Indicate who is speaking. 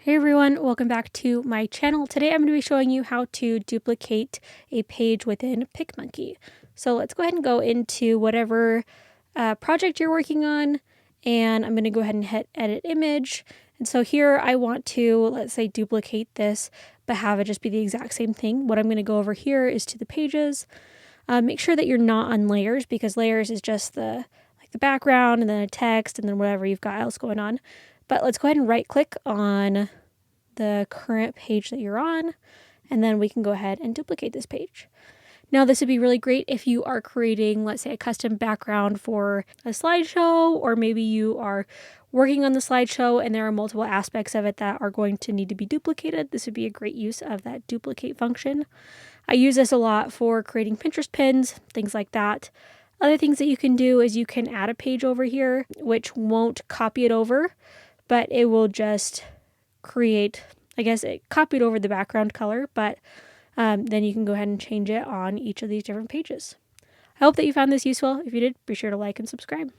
Speaker 1: Hey everyone, welcome back to my channel. Today I'm going to be showing you how to duplicate a page within PicMonkey. So let's go ahead and go into whatever project you're working on, and I'm going to go ahead and hit edit image. And so here I want to, let's say, duplicate this, but have it just be the exact same thing. What I'm going to go over here is to the pages. Make sure that you're not on layers, because layers is just the background and then a text and then whatever you've got else going on. But let's go ahead and right click on the current page that you're on, and then we can go ahead and duplicate this page. Now, this would be really great if you are creating, let's say, a custom background for a slideshow, or maybe you are working on the slideshow and there are multiple aspects of it that are going to need to be duplicated. This would be a great use of that duplicate function. I use this a lot for creating Pinterest pins, things like that. Other things that you can do is you can add a page over here, which won't copy it over, but it will just create, I guess, it copied over the background color, but then you can go ahead and change it on each of these different pages. I hope that you found this useful. If you did, be sure to like and subscribe.